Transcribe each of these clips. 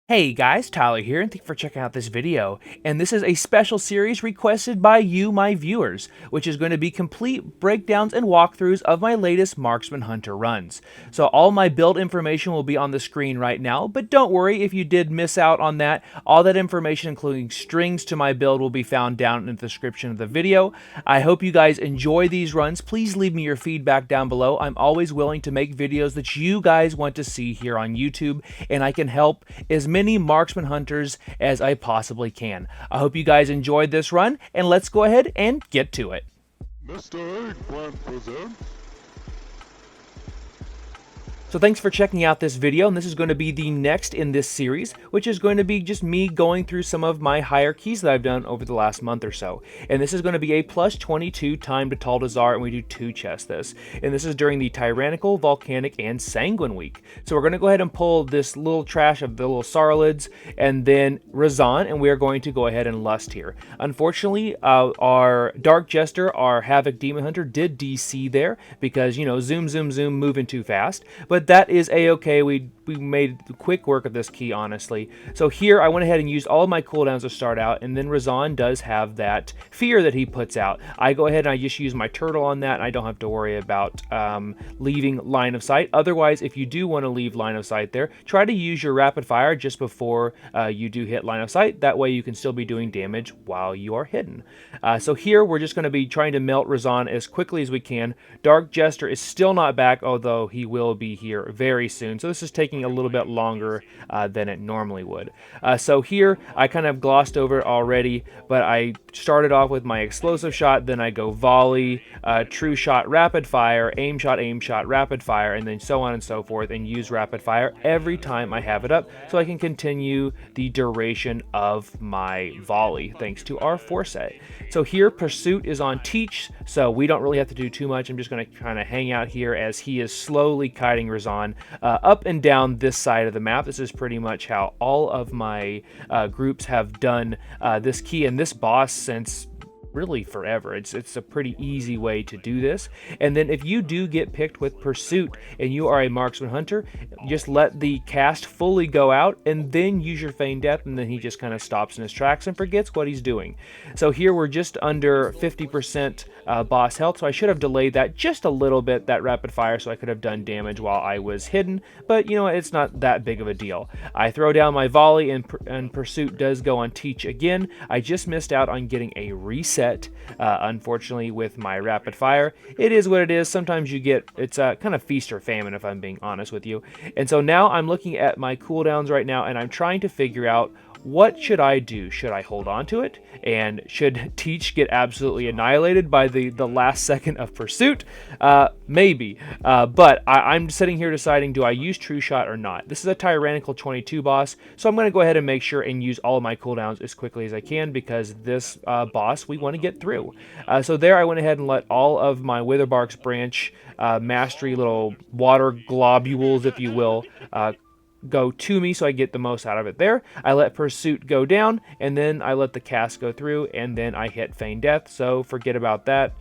Hey guys, Tyler here, and thank you for checking out this video. And this is a special series requested by you, my viewers, which is going to be complete breakdowns and walkthroughs of my latest Marksman Hunter runs. So all my build information will be on the screen right now, but don't worry if you did miss out on that. All that information, including strings to my build, will be found down in the description of the video. I hope you guys enjoy these runs. Please leave me your feedback down below. I'm always willing to make videos that you guys want to see here on YouTube, and I can help as many marksman hunters as I possibly can. I hope you guys enjoyed this run, and let's go ahead and get to it. Mr. Eggplant presents. So thanks for checking out this video, and this is going to be the next in this series, which is going to be just me going through some of my hierarchies that I've done over the last month or so. And this is going to be a +22 timed Atal'Dazar, and we do 2 chests this. And this is during the Tyrannical, Volcanic, and Sanguine week. So we're going to go ahead and pull this little trash of the little Sauralids, and then Razan, and we are going to go ahead and Lust here. Unfortunately, our Dark Jester, our Havoc Demon Hunter, did DC there, because, you know, zoom, zoom, zoom, moving too fast. But that is a-okay. We made quick work of this key, honestly. So here I went ahead and used all of my cooldowns to start out, and then Razan does have that fear that he puts out. I go ahead and I just use my turtle on that, and I don't have to worry about leaving line of sight. Otherwise, if you do want to leave line of sight there, try to use your rapid fire just before you do hit line of sight. That way you can still be doing damage while you are hidden. So here we're just going to be trying to melt Razan as quickly as we can. Dark Jester is still not back, although he will be here very soon. So this is taking a little bit longer than it normally would. So here I kind of glossed over it already, but I started off with my explosive shot, then I go volley, true shot, rapid fire, aim shot, rapid fire, and then so on and so forth, and use rapid fire every time I have it up so I can continue the duration of my volley thanks to our foreset. So here Pursuit is on Teach, so we don't really have to do too much. I'm just going to kind of hang out here as he is slowly kiting Razan up and down this side of the map. This is pretty much how all of my groups have done this key and this boss since really forever. It's a pretty easy way to do this. And then if you do get picked with Pursuit and you are a marksman hunter, just let the cast fully go out and then use your feign death, and then he just kind of stops in his tracks and forgets what he's doing. So here we're just under 50% boss health, so I should have delayed that just a little bit, that rapid fire, so I could have done damage while I was hidden, but you know, it's not that big of a deal. I throw down my volley, and Pursuit does go on Teach again. I just missed out on getting a reset, unfortunately, with my rapid fire. It is what it is. Sometimes you get, it's kind of feast or famine, if I'm being honest with you. And so now I'm looking at my cooldowns right now, and I'm trying to figure out, what should I do? Should I hold on to it? And should Teach get absolutely annihilated by the last second of Pursuit? Maybe. But I'm sitting here deciding, do I use True Shot or not? This is a Tyrannical 22 boss, so I'm going to go ahead and make sure and use all of my cooldowns as quickly as I can, because this boss we want to get through. So there I went ahead and let all of my Witherbark's Branch mastery little water globules, if you will, go to me, so I get the most out of it there. I let Pursuit go down, and then I let the cast go through, and then I hit Feign Death, so forget about that.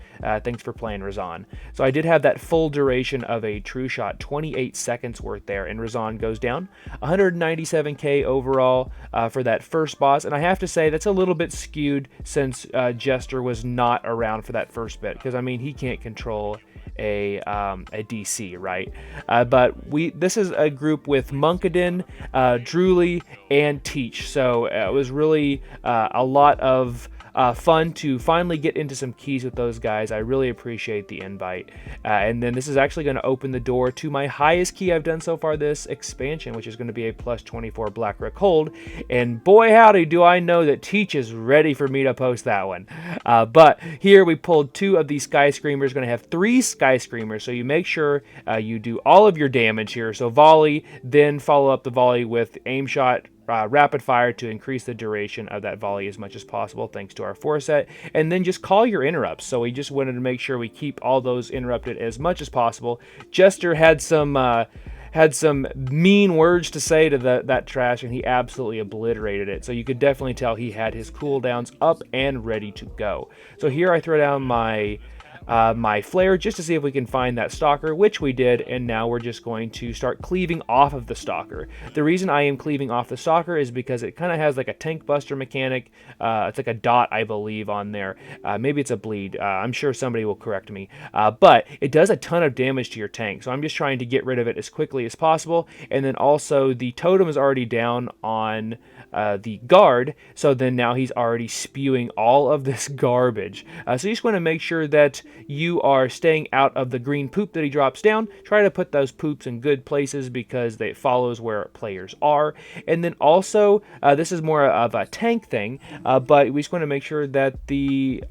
Thanks for playing Razan. So I did have that full duration of a True Shot, 28 seconds worth there, and Razan goes down. 197k overall for that first boss, and I have to say that's a little bit skewed since Jester was not around for that first bit, because I mean, he can't control a DC, right? But this is a group with Munkadin, Drooly, and Teach, so it was really a lot of fun to finally get into some keys with those guys. I really appreciate the invite. And then this is actually going to open the door to my highest key I've done so far this expansion, which is going to be a +24 Blackrock Hold. And boy howdy, do I know that Teach is ready for me to post that one. But here we pulled 2 of these Sky Screamers, going to have 3 Sky Screamers, so you make sure you do all of your damage here. So volley, then follow up the volley with aim shot, rapid fire to increase the duration of that volley as much as possible thanks to our foreset, and then just call your interrupts. So we just wanted to make sure we keep all those interrupted as much as possible. Jester had some mean words to say to that trash, and he absolutely obliterated it. So you could definitely tell he had his cooldowns up and ready to go. So here I throw down my my flare just to see if we can find that stalker, which we did, and now we're just going to start cleaving off of the stalker. The reason I am cleaving off the stalker is because it kind of has like a tank buster mechanic. It's like a dot, I believe, on there. Maybe it's a bleed. I'm sure somebody will correct me. But it does a ton of damage to your tank, so I'm just trying to get rid of it as quickly as possible. And then also the totem is already down on the guard, so then now he's already spewing all of this garbage. So you just want to make sure that you are staying out of the green poop that he drops down. Try to put those poops in good places because it follows where players are. And then also, this is more of a tank thing, but we just want to make sure that the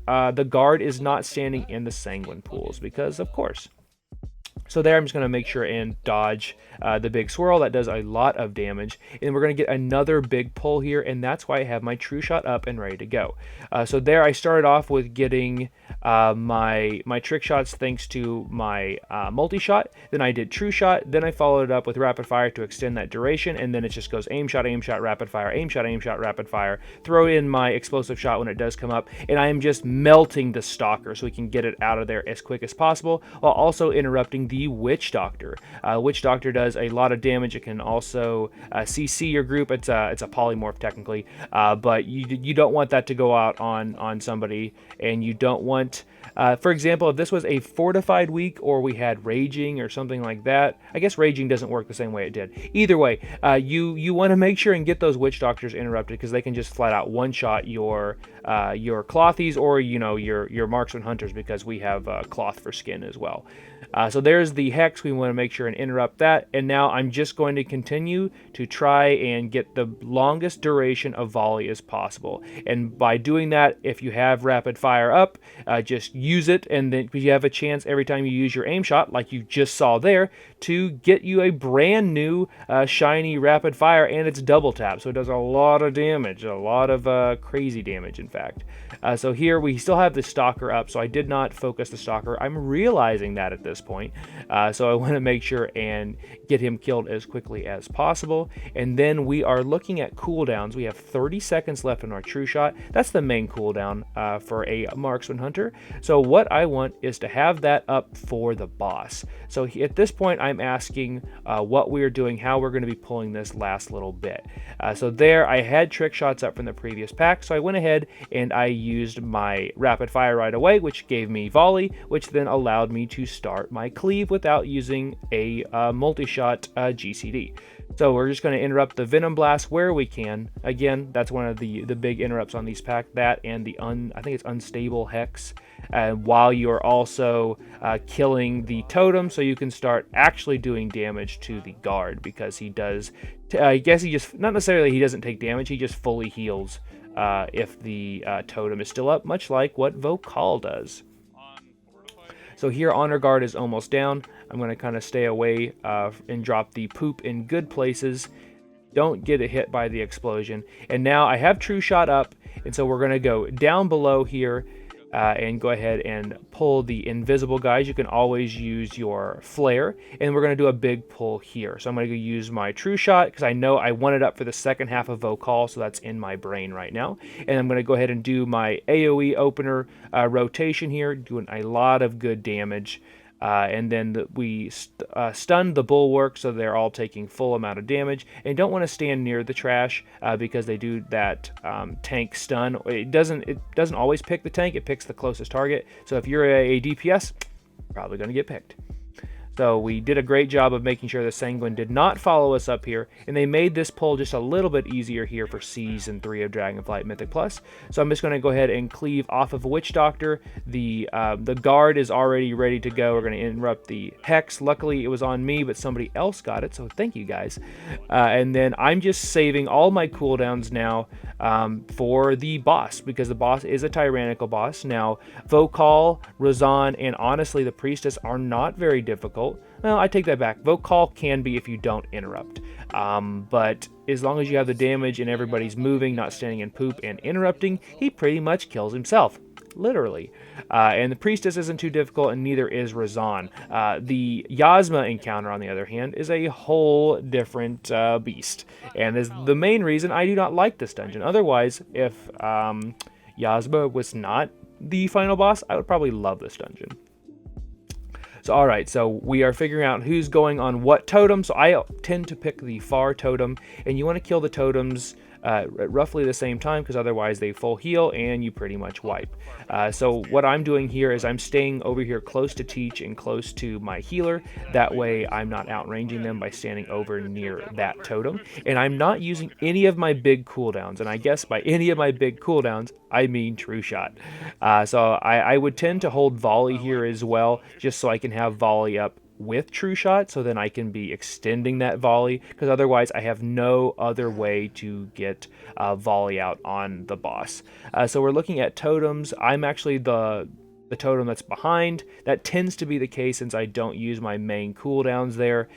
guard is not standing in the sanguine pools because, of course. So there, I'm just going to make sure and dodge the big swirl. That does a lot of damage. And we're going to get another big pull here, and that's why I have my true shot up and ready to go. So there, I started off with getting my trick shots thanks to my multi-shot. Then I did true shot. Then I followed it up with rapid fire to extend that duration, and then it just goes aim shot, rapid fire, aim shot, rapid fire. Throw in my explosive shot when it does come up, and I am just melting the stalker so we can get it out of there as quick as possible, while also interrupting the Witch Doctor. Witch Doctor does a lot of damage. It can also CC your group. It's a polymorph technically, but you don't want that to go out on somebody, and you don't want, for example, if this was a fortified week or we had raging or something like that. I guess raging doesn't work the same way it did. Either way, you want to make sure and get those Witch Doctors interrupted because they can just flat out one shot your clothies or your marksman hunters because we have cloth for skin as well. So there's the hex. We want to make sure and interrupt that. And now I'm just going to continue to try and get the longest duration of volley as possible. And by doing that, if you have rapid fire up, just use it. And then you have a chance every time you use your aim shot, like you just saw there, to get you a brand new shiny rapid fire. And it's double tap. So it does a lot of damage, a lot of crazy damage, in fact. So here we still have the stalker up. So I did not focus the stalker. I'm realizing that at this point. So I want to make sure and get him killed as quickly as possible. And then we are looking at cooldowns. We have 30 seconds left in our true shot. That's the main cooldown for a marksman hunter. So what I want is to have that up for the boss. So at this point, I'm asking what we're doing, how we're going to be pulling this last little bit. So there, I had trick shots up from the previous pack. So I went ahead and I used my rapid fire right away, which gave me volley, which then allowed me to start my cleave without using a multi-shot GCD. So we're just going to interrupt the Venom Blast where we can. Again, that's one of the big interrupts on these pack. That and the I think it's Unstable Hex. While you're also killing the totem, so you can start actually doing damage to the guard because he does. I guess he just not necessarily he doesn't take damage. He just fully heals if the totem is still up, much like what Vocal does. So here, Honor Guard is almost down. I'm going to kind of stay away and drop the poop in good places. Don't get hit by the explosion. And now I have True Shot up, and so we're going to go down below here and go ahead and pull the invisible guys. You can always use your flare, and we're going to do a big pull here. So I'm going to go use my True Shot because I know I want it up for the second half of Vocal, so that's in my brain right now. And I'm going to go ahead and do my AoE opener rotation here, doing a lot of good damage. And then we stun the bulwark, so they're all taking full amount of damage. And don't want to stand near the trash because they do that tank stun. It doesn't always pick the tank; it picks the closest target. So if you're a DPS, probably going to get picked. So we did a great job of making sure the Sanguine did not follow us up here, and they made this pull just a little bit easier here for Season 3 of Dragonflight Mythic Plus. So I'm just going to go ahead and cleave off of Witch Doctor. The guard is already ready to go. We're going to interrupt the Hex. Luckily, it was on me, but somebody else got it, so thank you guys. And then I'm just saving all my cooldowns now for the boss, because the boss is a tyrannical boss. Now, Vocal, Razan, and honestly, the Priestess are not very difficult. Well, I take that back. Vocal can be if you don't interrupt. But as long as you have the damage and everybody's moving, not standing in poop and interrupting, he pretty much kills himself. Literally. And the Priestess isn't too difficult, and neither is Razan. The Yasma encounter, on the other hand, is a whole different beast. And is the main reason I do not like this dungeon. Otherwise, if Yasma was not the final boss, I would probably love this dungeon. So alright, so we are figuring out who's going on what totem. So I tend to pick the far totem, and you want to kill the totems at roughly the same time, because otherwise they full heal and you pretty much wipe. So what I'm doing here is I'm staying over here close to Teach and close to my healer. That way I'm not outranging them by standing over near that totem. And I'm not using any of my big cooldowns. And I guess by any of my big cooldowns, I mean True Shot. So I would tend to hold Volley here as well, just so I can have Volley up with True Shot, so then I can be extending that volley, because otherwise I have no other way to get volley out on the boss. So we're looking at totems. I'm actually the totem that's behind. That tends to be the case since I don't use my main cooldowns there.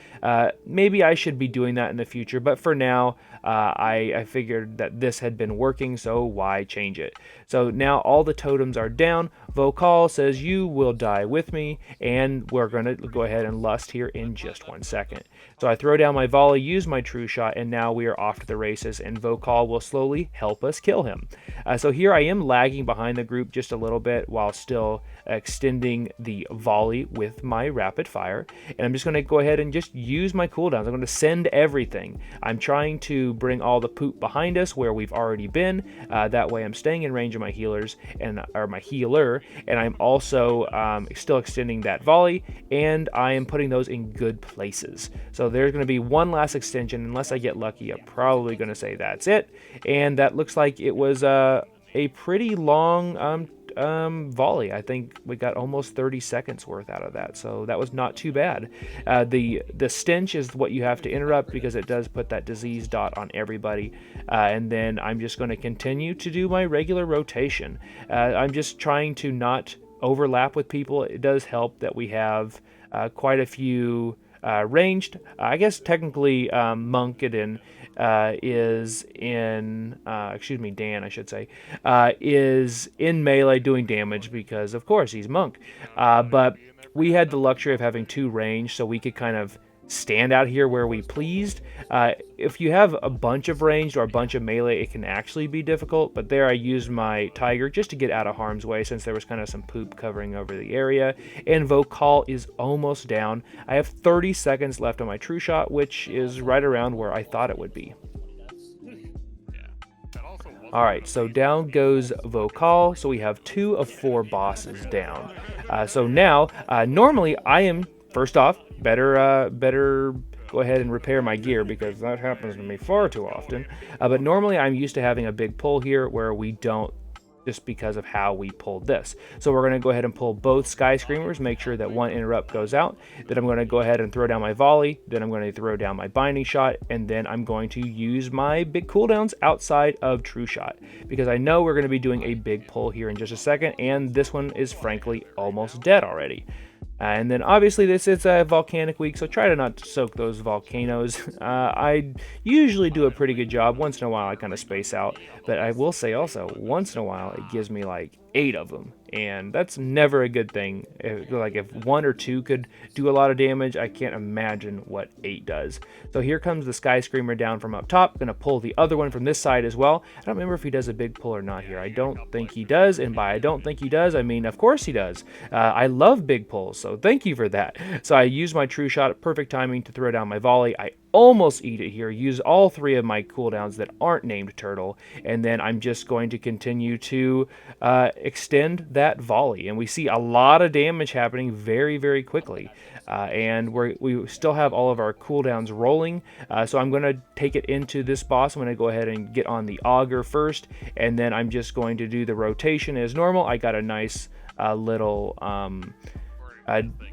Maybe I should be doing that in the future, but for now I figured that this had been working, so why change it? So now all the totems are down. Vocal says you will die with me, and we're going to go ahead and lust here in just 1 second. So I throw down my volley, use my True Shot, and now we are off to the races, and Vocal will slowly help us kill him. So here I am lagging behind the group just a little bit while still extending the volley with my rapid fire, and I'm just going to go ahead and just use my cooldowns. I'm going to send everything. I'm trying to bring all the poop behind us where we've already been. That way I'm staying in range of my healers or my healer, and I'm also still extending that volley, and I am putting those in good places. So there's going to be one last extension. Unless I get lucky, I'm probably going to say that's it. And that looks like it was a pretty long volley. I think we got almost 30 seconds worth out of that, so that was not too bad. The stench is what you have to interrupt, because it does put that disease dot on everybody, and then I'm just going to continue to do my regular rotation. I'm just trying to not overlap with people. It does help that we have quite a few ranged. I guess technically Monkadin is in, Dan, I should say, is in melee doing damage because, of course, he's Monk. But we had the luxury of having 2 range, so we could kind of stand out here where we pleased. If you have a bunch of ranged or a bunch of melee, it can actually be difficult, but there I used my Tiger just to get out of harm's way, since there was kind of some poop covering over the area. And Vocal is almost down. I have 30 seconds left on my True Shot, which is right around where I thought it would be. Alright, so down goes Vocal, so we have 2 of 4 bosses down. So now, normally I am, first off, better go ahead and repair my gear, because that happens to me far too often. But normally I'm used to having a big pull here where we don't, just because of how we pulled this. So we're going to go ahead and pull both Sky Screamers, make sure that one interrupt goes out. Then I'm going to go ahead and throw down my volley. Then I'm going to throw down my binding shot, and then I'm going to use my big cooldowns outside of True Shot, because I know we're going to be doing a big pull here in just a second, and this one is frankly almost dead already. And then obviously this is a volcanic week, so try to not soak those volcanoes. I usually do a pretty good job. Once in a while I kind of space out, but I will say also, once in a while it gives me like 8 of them, and that's never a good thing. If 1 or 2 could do a lot of damage, I can't imagine what 8 does. So here comes the Sky Screamer down from up top. Gonna pull the other one from this side as well. I don't remember if he does a big pull or not here. I don't think he does, and by I don't think he does, I mean of course he does. I love big pulls, so thank you for that. So I use my True Shot at perfect timing to throw down my volley. I almost eat it here, use all 3 of my cooldowns that aren't named Turtle, and then I'm just going to continue to extend that volley, and we see a lot of damage happening very, very quickly, and we still have all of our cooldowns rolling. So I'm going to take it into this boss. I'm going to go ahead and get on the Augur first, and then I'm just going to do the rotation as normal. I got a nice little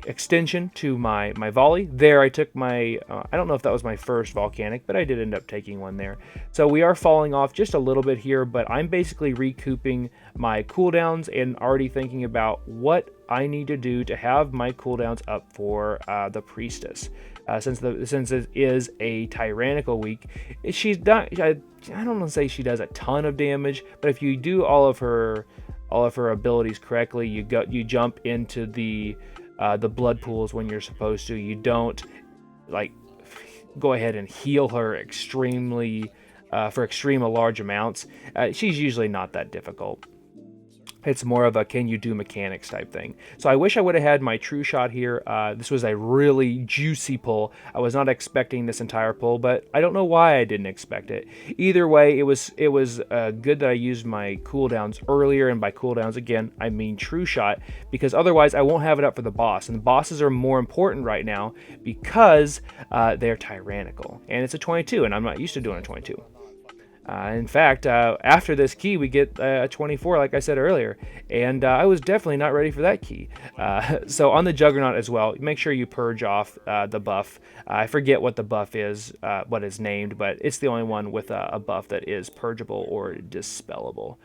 extension to my volley. There I took my, I don't know if that was my first volcanic, but I did end up taking one there. So we are falling off just a little bit here, but I'm basically recouping my cooldowns and already thinking about what I need to do to have my cooldowns up for the Priestess. Since it is a tyrannical week, she's not, I don't want to say she does a ton of damage, but if you do all of her abilities correctly, you jump into the blood pools when you're supposed to. You don't like go ahead and heal her extremely for extreme large amounts. She's usually not that difficult. It's more of a can you do mechanics type thing. So I wish I would have had my true shot here. This was a really juicy pull. I was not expecting this entire pull, but I don't know why I didn't expect it. Either way, it was good that I used my cooldowns earlier, and by cooldowns again I mean true shot, because otherwise I won't have it up for the boss. And the bosses are more important right now because they're tyrannical, and it's a 22, and I'm not used to doing a 22. In fact, after this key, we get a 24, like I said earlier, and I was definitely not ready for that key. So on the Juggernaut as well, make sure you purge off the buff. I forget what the buff is, what it's named, but it's the only one with a buff that is purgeable or dispellable.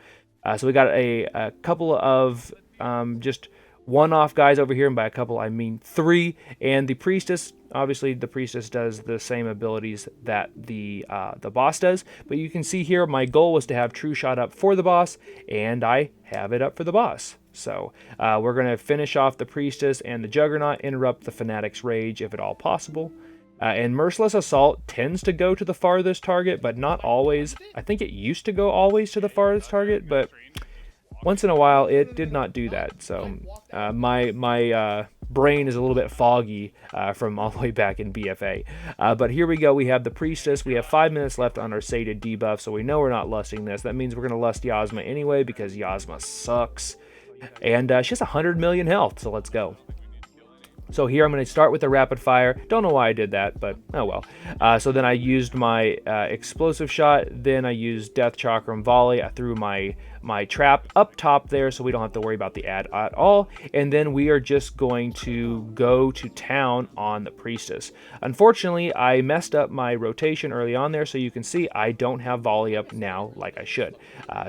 So we got a couple of just one-off guys over here, and by a couple I mean 3, and the Priestess. Obviously the Priestess does the same abilities that the boss does, but you can see here my goal was to have true shot up for the boss, and I have it up for the boss. So we're going to finish off the Priestess and the Juggernaut, interrupt the Fanatic's rage if at all possible. And Merciless Assault tends to go to the farthest target, but not always. I think it used to go always to the farthest target, but once in a while it did not do that. So my brain is a little bit foggy from all the way back in BFA. But here we go. We have the Priestess. We have 5 minutes left on our sated debuff, so we know we're not lusting this. That means we're going to lust Yasma anyway, because Yasma sucks. And she has 100 million health, so let's go. So here I'm going to start with the rapid fire. Don't know why I did that, but oh well. So then I used my explosive shot. Then I used Death Chakram Volley. I threw my trap up top there, so we don't have to worry about the ad at all. And then we are just going to go to town on the Priestess. Unfortunately, I messed up my rotation early on there, so you can see I don't have Volley up now like I should.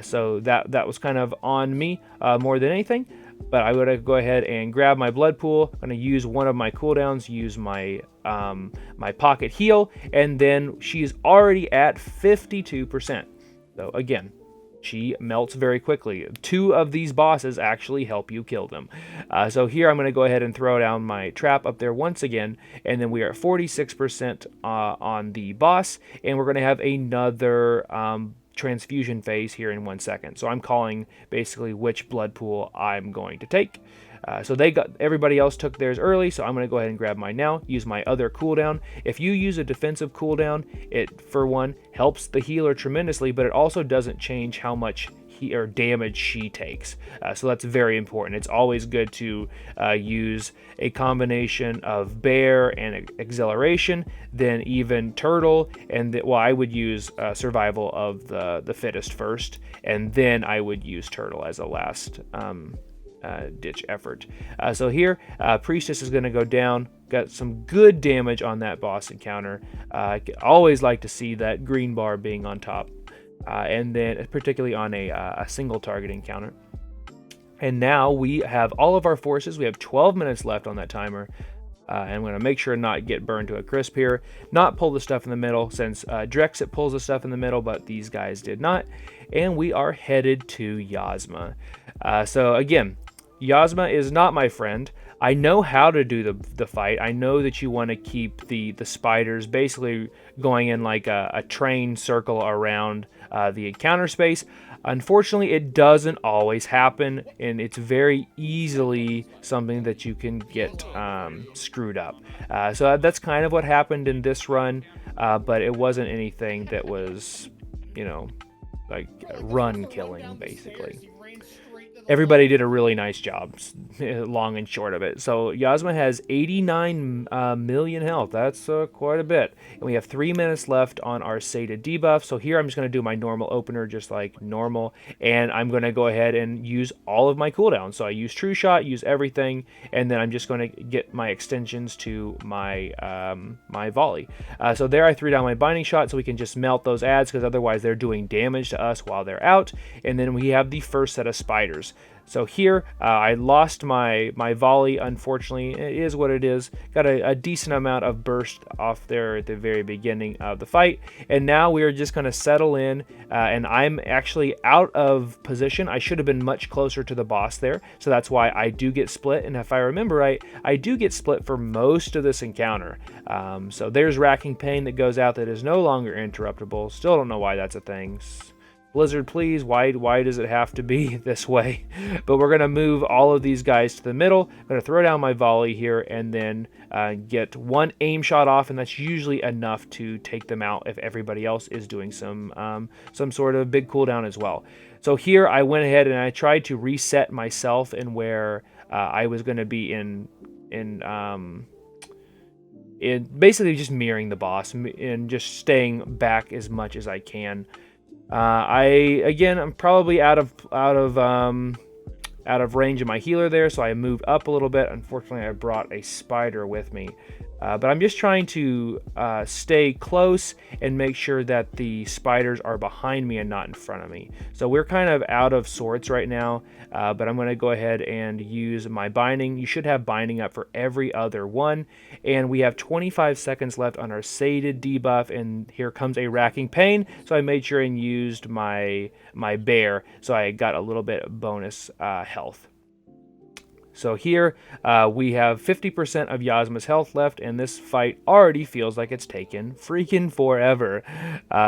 So that was kind of on me more than anything. But I would go ahead and grab my blood pool. I'm going to use one of my cooldowns, use my my pocket heal, and then she's already at 52%. So again, she melts very quickly. 2 of these bosses actually help you kill them. So here I'm going to go ahead and throw down my trap up there once again, and then we are at 46% on the boss, and we're going to have another transfusion phase here in 1 second. So I'm calling basically which blood pool I'm going to take. So everybody else took theirs early, so I'm going to go ahead and grab mine now, use my other cooldown. If you use a defensive cooldown, it, for one, helps the healer tremendously, but it also doesn't change how much damage she takes. So that's very important. It's always good to use a combination of Bear and Exhilaration, then even Turtle, and I would use Survival of the Fittest first, and then I would use Turtle as a last ditch effort. So here, Priestess is going to go down. Got some good damage on that boss encounter. I always like to see that green bar being on top. And then particularly on a single target encounter. And now we have all of our forces. We have 12 minutes left on that timer. And I'm going to make sure not get burned to a crisp here. Not pull the stuff in the middle, since Drexit pulls the stuff in the middle, but these guys did not. And we are headed to Yasma. So again, Yasma is not my friend. I know how to do the fight. I know that you want to keep the spiders basically going in like a train circle around the encounter space. Unfortunately, it doesn't always happen, and it's very easily something that you can get screwed up. So that's kind of what happened in this run, but it wasn't anything that was, like run killing, basically. Everybody did a really nice job, long and short of it. So Yasma has 89 million health. That's quite a bit. And we have 3 minutes left on our sated debuff. So here I'm just going to do my normal opener just like normal. And I'm going to go ahead and use all of my cooldowns. So I use True Shot, use everything. And then I'm just going to get my extensions to my my volley. So there I threw down my binding shot so we can just melt those ads, because otherwise they're doing damage to us while they're out. And then we have the first set of spiders. So here, I lost my volley, unfortunately. It is what it is. Got a decent amount of burst off there at the very beginning of the fight. And now we are just going to settle in, and I'm actually out of position. I should have been much closer to the boss there, so that's why I do get split. And if I remember right, I do get split for most of this encounter. So there's Racking Pain that goes out that is no longer interruptible. Still don't know why that's a thing. Blizzard, please, why does it have to be this way? But we're going to move all of these guys to the middle. I'm going to throw down my volley here and then get one aim shot off, and that's usually enough to take them out if everybody else is doing some sort of big cooldown as well. So here I went ahead and I tried to reset myself in where I was going to be in basically just mirroring the boss and just staying back as much as I can. I'm probably out of range of my healer there, so I moved up a little bit. Unfortunately, I brought a spider with me. But I'm just trying to stay close and make sure that the spiders are behind me and not in front of me. So we're kind of out of sorts right now, but I'm going to go ahead and use my binding. You should have binding up for every other one. And we have 25 seconds left on our sated debuff, and here comes a racking pain. So I made sure and used my bear, so I got a little bit of bonus health. So here we have 50% of Yasma's health left, and this fight already feels like it's taken freaking forever.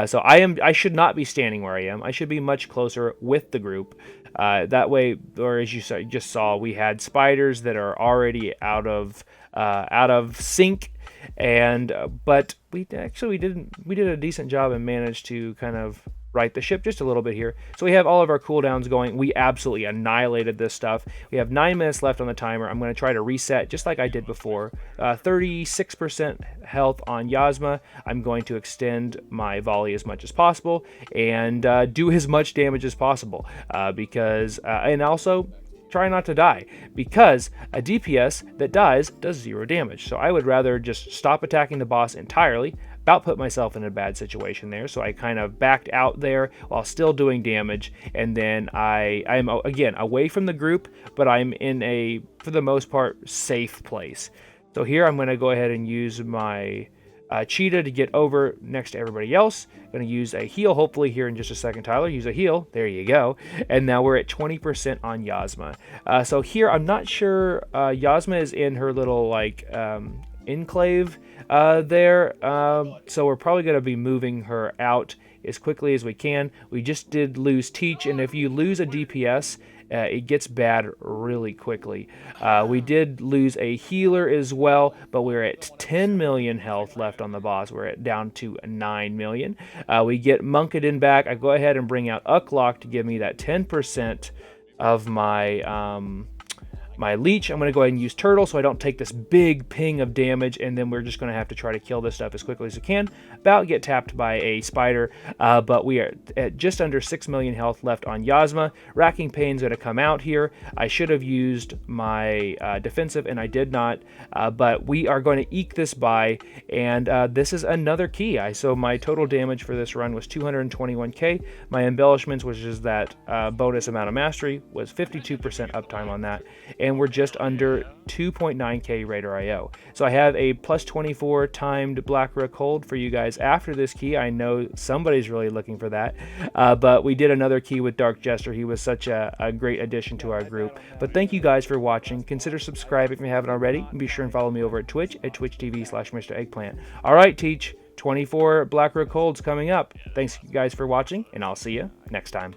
So I should not be standing where I am. I should be much closer with the group. That way, or as you just saw, we had spiders that are already out of sync, and but we did a decent job and managed to kind of right the ship just a little bit here. So we have all of our cooldowns going. We absolutely annihilated this stuff. We have 9 minutes left on the timer. I'm going to try to reset just like I did before. 36% health on Yasma. I'm going to extend my volley as much as possible and do as much damage as possible and also try not to die, because a DPS that dies does 0 damage. So I would rather just stop attacking the boss entirely. About put myself in a bad situation there, so I kind of backed out there while still doing damage, and then I'm again away from the group, but I'm in a, for the most part, safe place. So here I'm going to go ahead and use my cheetah to get over next to everybody else. I'm going to use a heal hopefully here in just a second. Tyler, use a heal. There you go. And now we're at 20% on Yasma. So here I'm not sure. Yasma is in her little like enclave there, so we're probably going to be moving her out as quickly as we can. We just did lose Teach, and if you lose a DPS, it gets bad really quickly. We did lose a healer as well, but we're at 10 million health left on the boss. We're down to 9 million. We get Munkadin back. I go ahead and bring out Ucklock to give me that 10% of my leech. I'm going to go ahead and use Turtle so I don't take this big ping of damage, and then we're just going to have to try to kill this stuff as quickly as we can. About get tapped by a spider, but we are at just under 6 million health left on Yasma. Racking Pain's going to come out here. I should have used my defensive, and I did not, but we are going to eke this by, and this is another key. So my total damage for this run was 221k. My embellishments, which is that bonus amount of mastery, was 52% uptime on that, and we're just under 2.9k Raider IO. So I have a plus 24 timed Black Rook hold for you guys after this key. I know somebody's really looking for that, but we did another key with Dark Jester. He was such a great addition to our group. But thank you guys for watching. Consider subscribing if you haven't already, and be sure and follow me over at Twitch at twitch.tv/Mr. Eggplant. All right, Teach, 24 Black Rook holds coming up. Thanks guys for watching, and I'll see you next time.